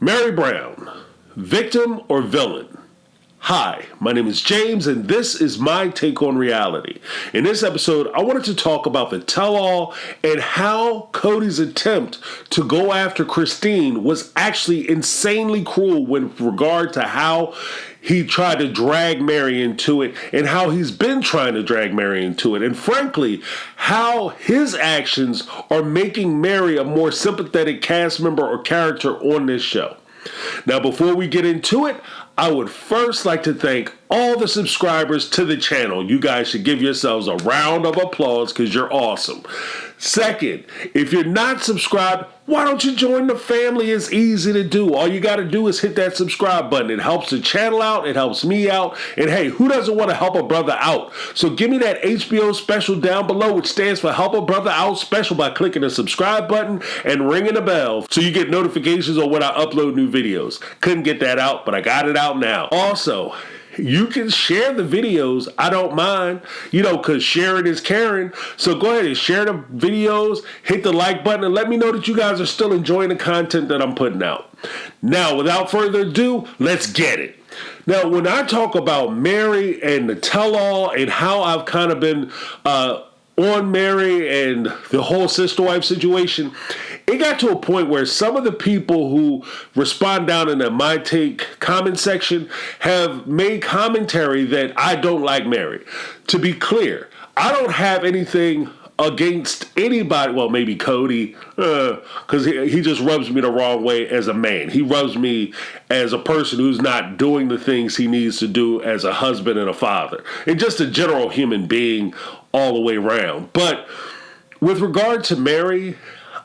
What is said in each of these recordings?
Meri Brown, victim or villain? Hi, my name is James, and this is my take on reality. In this episode, I wanted to talk about the tell-all and how Kody's attempt to go after Christine was actually insanely cruel with regard to how he tried to drag Meri into it and how he's been trying to drag Meri into it. And frankly, how his actions are making Meri a more sympathetic cast member or character on this show. Now, before we get into it, I would first like to thank all the subscribers to the channel. You guys should give yourselves a round of applause because you're awesome. Second, if you're not subscribed, why don't you join the family? It's easy to do. All you got to do is hit that subscribe button. It helps the channel out. It helps me out. And hey, who doesn't want to help a brother out? So give me that HBO special down below, which stands for Help a Brother Out Special, by clicking the subscribe button and ringing the bell so you get notifications on when I upload new videos. Couldn't get that out, but I got it out now. Also, you can share the videos. I don't mind, because sharing is caring. So go ahead and share the videos, hit the like button, and let me know that you guys are still enjoying the content that I'm putting out. Now, without further ado, let's get it. Now, when I talk about Meri and the tell-all and how I've kind of been on Meri and the whole sister wife situation, it got to a point where some of the people who respond down in the My Take comment section have made commentary that I don't like Meri. To be clear, I don't have anything against anybody. Well, maybe Cody, because he just rubs me the wrong way as a man. He rubs me as a person who's not doing the things he needs to do as a husband and a father, and just a general human being all the way around. But with regard to Meri,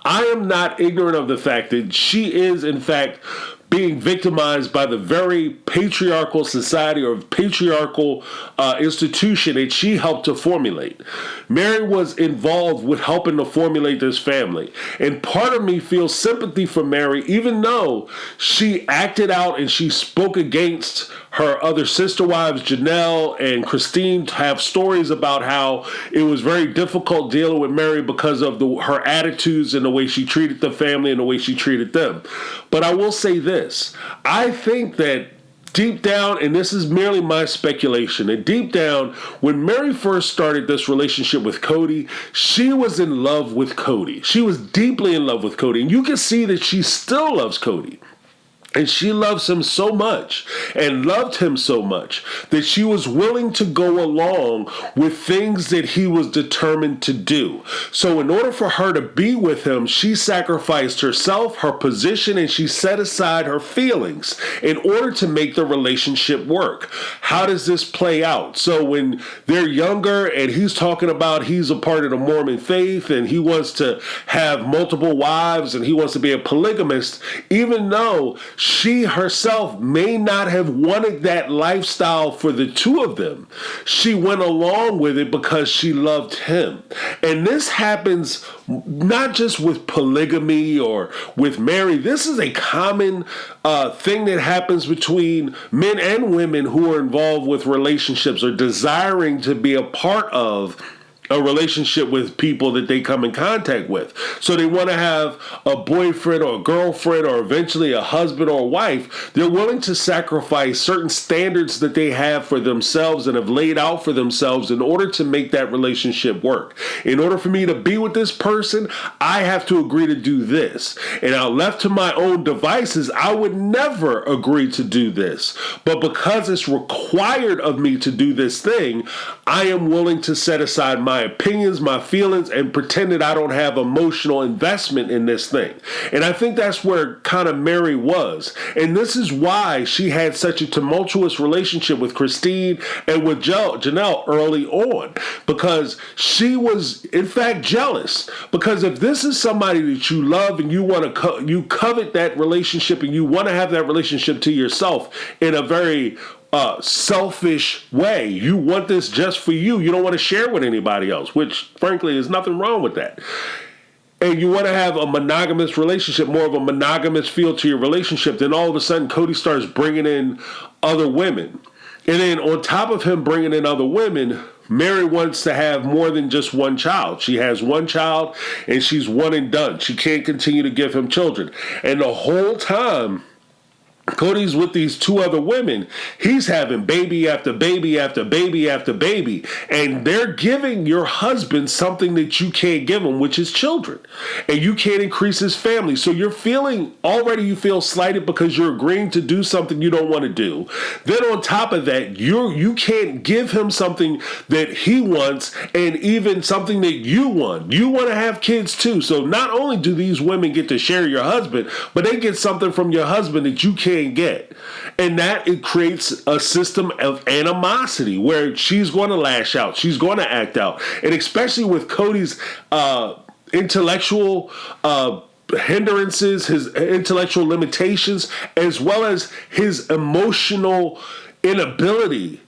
I am not ignorant of the fact that she is, in fact, being victimized by the very patriarchal society or patriarchal institution that she helped to formulate. Meri was involved with helping to formulate this family. And part of me feels sympathy for Meri, even though she acted out and she spoke against her other sister wives, Janelle and Christine, have stories about how it was very difficult dealing with Meri because of her attitudes and the way she treated the family and the way she treated them. But I will say this. I think that deep down, and this is merely my speculation, and deep down, when Meri first started this relationship with Cody, she was in love with Cody. She was deeply in love with Cody. And you can see that she still loves Cody. And she loves him so much and loved him so much that she was willing to go along with things that he was determined to do. So in order for her to be with him, she sacrificed herself, her position, and she set aside her feelings in order to make the relationship work. How does this play out? So when they're younger and he's talking about he's a part of the Mormon faith and he wants to have multiple wives and he wants to be a polygamist, even though she herself may not have wanted that lifestyle for the two of them, she went along with it because she loved him. And this happens not just with polygamy or with Meri. This is a common thing that happens between men and women who are involved with relationships or desiring to be a part of a relationship with people that they come in contact with. So they want to have a boyfriend or a girlfriend or eventually a husband or a wife. They're willing to sacrifice certain standards that they have for themselves and have laid out for themselves in order to make that relationship work. In order for me to be with this person, I have to agree to do this. And now, left to my own devices, I would never agree to do this. But because it's required of me to do this thing, I am willing to set aside my opinions, my feelings, and pretend that I don't have emotional investment in this thing. And I think that's where kind of Meri was. And this is why she had such a tumultuous relationship with Christine and with Janelle early on, because she was in fact jealous. Because if this is somebody that you love and you want to you covet that relationship and you want to have that relationship to yourself in a very selfish way. You want this just for you. You don't want to share with anybody else, which frankly is nothing wrong with that. And you want to have a monogamous relationship, more of a monogamous feel to your relationship, then all of a sudden Cody starts bringing in other women. And then on top of him bringing in other women, Meri wants to have more than just one child. She has one child and she's one and done. She can't continue to give him children. And the whole time Cody's with these two other women. He's having baby after baby after baby after baby. And they're giving your husband something that you can't give him, which is children. And you can't increase his family. So you feel slighted because you're agreeing to do something you don't want to do. Then on top of that, you can't give him something that he wants and even something that you want. You want to have kids too. So not only do these women get to share your husband, but they get something from your husband that you can't get. And that it creates a system of animosity where she's going to lash out, she's going to act out. And especially with Cody's intellectual hindrances, his intellectual limitations, as well as his emotional inability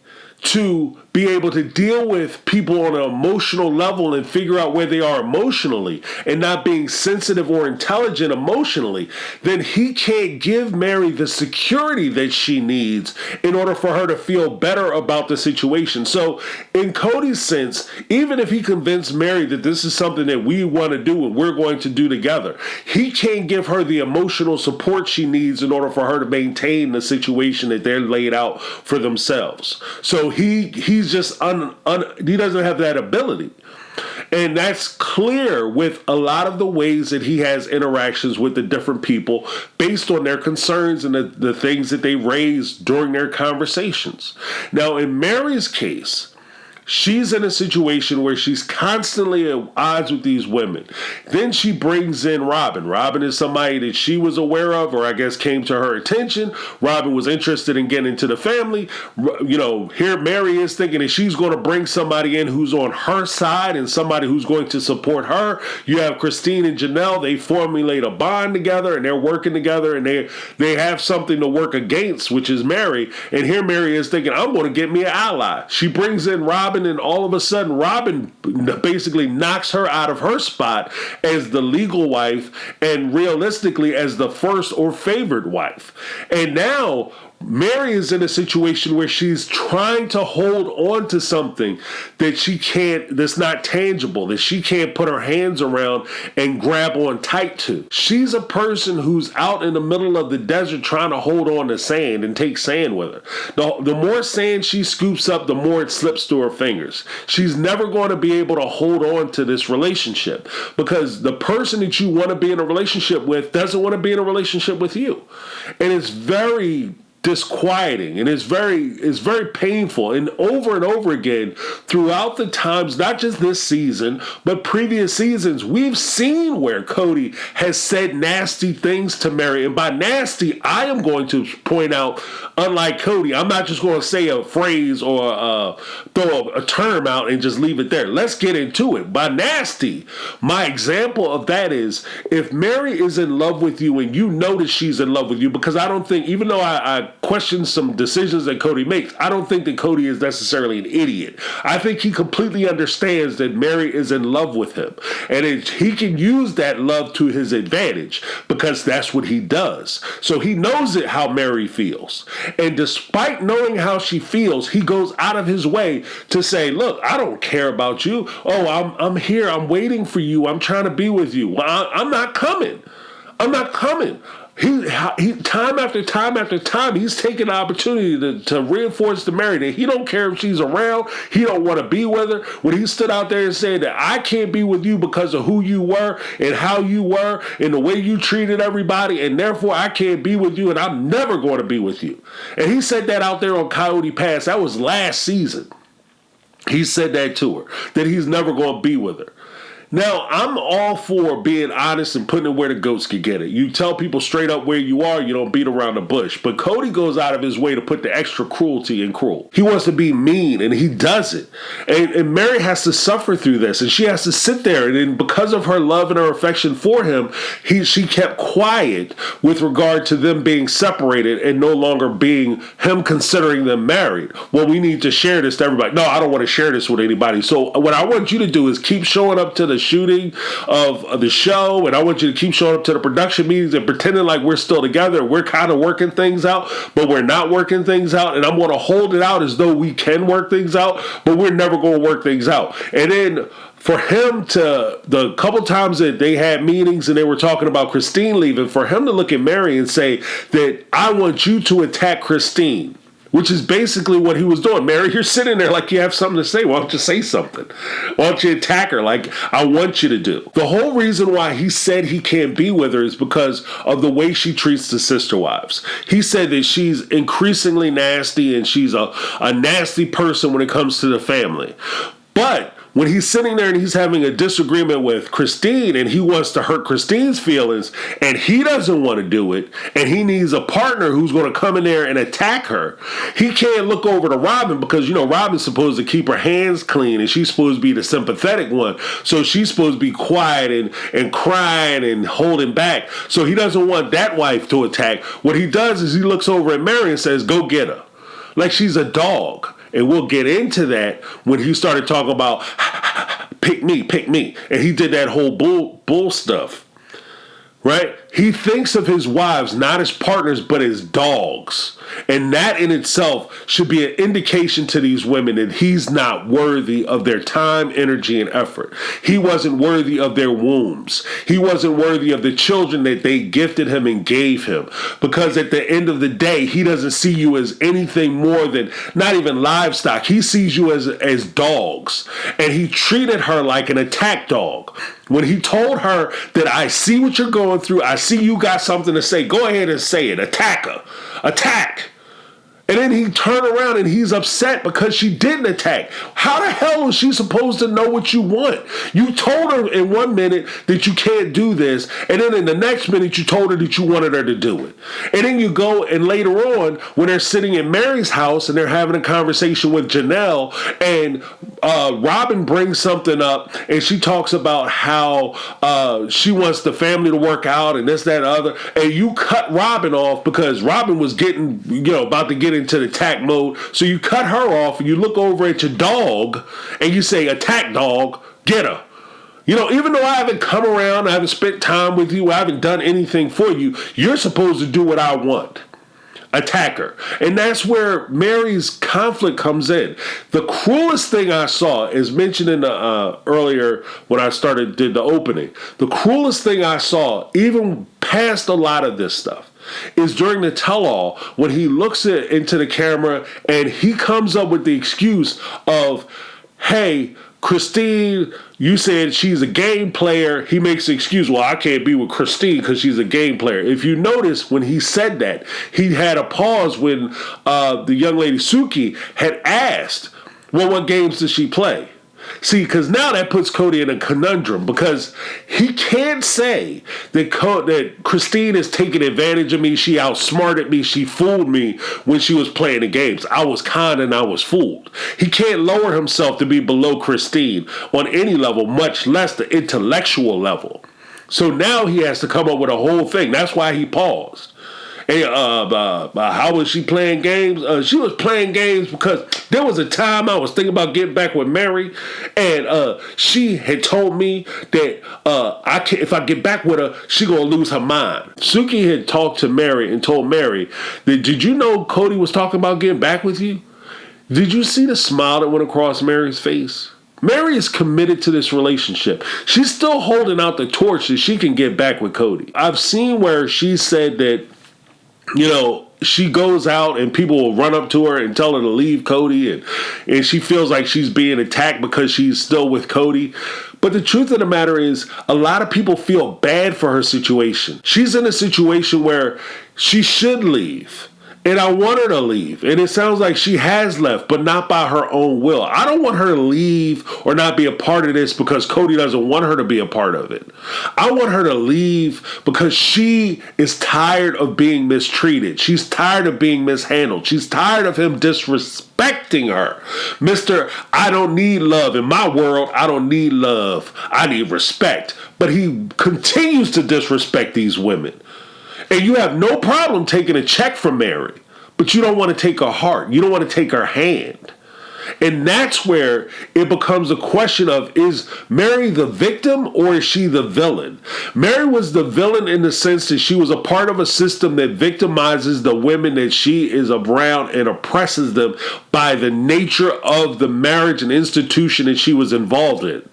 to be able to deal with people on an emotional level and figure out where they are emotionally and not being sensitive or intelligent emotionally, then he can't give Meri the security that she needs in order for her to feel better about the situation. So in Cody's sense, even if he convinced Meri that this is something that we want to do and we're going to do together, he can't give her the emotional support she needs in order for her to maintain the situation that they're laid out for themselves. So he's just he doesn't have that ability. And that's clear with a lot of the ways that he has interactions with the different people based on their concerns and the things that they raise during their conversations. Now, in Meri's case, she's in a situation where she's constantly at odds with these women. Then she brings in Robyn. Robyn is somebody that she was aware of, or I guess came to her attention. Robyn was interested in getting into the family. Here Meri is thinking that she's going to bring somebody in who's on her side and somebody who's going to support her. You have Christine and Janelle. They formulate a bond together and they're working together and they have something to work against, which is Meri. And here Meri is thinking, I'm going to get me an ally. She brings in Robyn, and all of a sudden Robyn basically knocks her out of her spot as the legal wife and realistically as the first or favored wife. And now Meri is in a situation where she's trying to hold on to something that's not tangible, that she can't put her hands around and grab on tight to. She's a person who's out in the middle of the desert trying to hold on to sand and take sand with her. The more sand she scoops up, the more it slips through her fingers. She's never going to be able to hold on to this relationship because the person that you want to be in a relationship with doesn't want to be in a relationship with you. And it's very disquieting and it's very painful. And over again throughout the times, not just this season but previous seasons, we've seen where Cody has said nasty things to Meri. And by nasty, I am going to point out, unlike Cody, I'm not just going to say a phrase or throw a term out and just leave it there. Let's get into it. By nasty, my example of that is if Meri is in love with you and you notice she's in love with you, because I don't think, even though I question some decisions that Cody makes, I don't think that Cody is necessarily an idiot. I think he completely understands that Meri is in love with him. And he can use that love to his advantage because that's what he does. So he knows how Meri feels. And despite knowing how she feels, he goes out of his way to say, look, I don't care about you. Oh, I'm here. I'm waiting for you. I'm trying to be with you. Well, I'm not coming. I'm not coming. He time after time after time, he's taking the opportunity to reinforce to Meri that he don't care if she's around. He don't want to be with her. When he stood out there and said that I can't be with you because of who you were and how you were and the way you treated everybody, and therefore I can't be with you and I'm never going to be with you. And he said that out there on Coyote Pass. That was last season. He said that to her, that he's never going to be with her. Now, I'm all for being honest and putting it where the goats can get it. You tell people straight up where you are, you don't beat around the bush. But Cody goes out of his way to put the extra cruelty in cruel. He wants to be mean, and he does it. And Meri has to suffer through this, and she has to sit there. And then because of her love and her affection for him, she kept quiet with regard to them being separated and no longer being him considering them married. Well, we need to share this to everybody. No, I don't want to share this with anybody. So what I want you to do is keep showing up to the the shooting of the show, and I want you to keep showing up to the production meetings and pretending like we're still together. We're kind of working things out, but we're not working things out, and I'm going to hold it out as though we can work things out, but we're never going to work things out. And then for him to, the couple times that they had meetings and they were talking about Christine leaving, for him to look at Meri and say that I want you to attack Christine, which is basically what he was doing. Meri, you're sitting there like you have something to say. Why don't you say something? Why don't you attack her like I want you to do? The whole reason why he said he can't be with her is because of the way she treats the sister wives. He said that she's increasingly nasty and she's a nasty person when it comes to the family. But when he's sitting there and he's having a disagreement with Christine and he wants to hurt Christine's feelings and he doesn't want to do it and he needs a partner who's going to come in there and attack her, he can't look over to Robyn because, Robyn's supposed to keep her hands clean and she's supposed to be the sympathetic one. So she's supposed to be quiet and crying and holding back. So he doesn't want that wife to attack. What he does is he looks over at Meri and says, go get her. Like she's a dog. And we'll get into that when he started talking about pick me. And he did that whole bull stuff, right? He thinks of his wives not as partners, but as dogs. And that in itself should be an indication to these women that he's not worthy of their time, energy, and effort. He wasn't worthy of their wombs. He wasn't worthy of the children that they gifted him and gave him. Because at the end of the day, he doesn't see you as anything more than not even livestock. He sees you as dogs. And he treated her like an attack dog. When he told her that I see what you're going through, I see you got something to say, go ahead and say it. Attack her. Attack. And then he turned around and he's upset because she didn't attack. How the hell is she supposed to know what you want? You told her in 1 minute that you can't do this, and then in the next minute you told her that you wanted her to do it. And then you go and later on, when they're sitting in Meri's house and they're having a conversation with Janelle, and Robyn brings something up and she talks about how she wants the family to work out and this, that, and other, and you cut Robyn off because Robyn was getting, about to get into the attack mode. So you cut her off and you look over at your dog and you say, attack dog, get her. Even though I haven't come around, I haven't spent time with you, I haven't done anything for you, you're supposed to do what I want. Attack her. And that's where Meri's conflict comes in. The cruelest thing I saw is mentioned in the earlier when I did the opening. The cruelest thing I saw, even past a lot of this stuff, is during the tell-all when he looks into the camera and he comes up with the excuse of, hey, Christine, you said she's a game player. He makes the excuse, well, I can't be with Christine because she's a game player. If you notice, when he said that, he had a pause when the young lady Suki had asked, well, what games does she play? See, because now that puts Cody in a conundrum because he can't say that Christine is taking advantage of me. She outsmarted me. She fooled me when she was playing the games. I was conned and I was fooled. He can't lower himself to be below Christine on any level, much less the intellectual level. So now he has to come up with a whole thing. That's why he paused. Hey, how was she playing games? She was playing games because there was a time I was thinking about getting back with Meri, and she had told me that if I get back with her, she gonna lose her mind. Suki had talked to Meri and told Meri that, did you know Cody was talking about getting back with you? Did you see the smile that went across Meri's face? Meri is committed to this relationship. She's still holding out the torch that she can get back with Cody. I've seen where she said that, she goes out and people will run up to her and tell her to leave Cody, and she feels like she's being attacked because she's still with Cody. But the truth of the matter is, a lot of people feel bad for her situation. She's in a situation where she should leave. And I want her to leave. And it sounds like she has left, but not by her own will. I don't want her to leave or not be a part of this because Cody doesn't want her to be a part of it. I want her to leave because she is tired of being mistreated. She's tired of being mishandled. She's tired of him disrespecting her. Mr. I don't need love. In my world, I don't need love. I need respect. But he continues to disrespect these women. And you have no problem taking a check from Meri, but you don't want to take her heart. You don't want to take her hand. And that's where it becomes a question of, is Meri the victim or is she the villain? Meri was the villain in the sense that she was a part of a system that victimizes the women that she is around and oppresses them by the nature of the marriage and institution that she was involved in.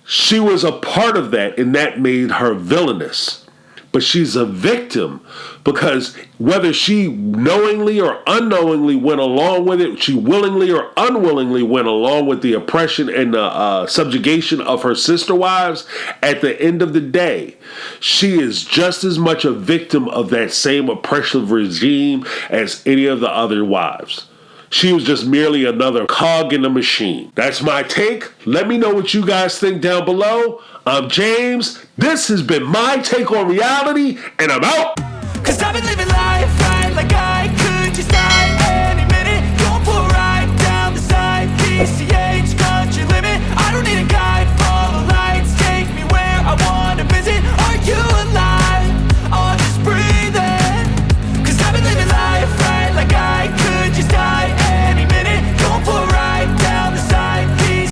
She was a part of that, and that made her villainous. But she's a victim because whether she knowingly or unknowingly went along with it, she willingly or unwillingly went along with the oppression and the subjugation of her sister wives, at the end of the day, she is just as much a victim of that same oppressive regime as any of the other wives. She was just merely another cog in the machine. That's my take. Let me know what you guys think down below. I'm James. This has been my take on reality, and I'm out. 'Cause I've been living life right like I could just die.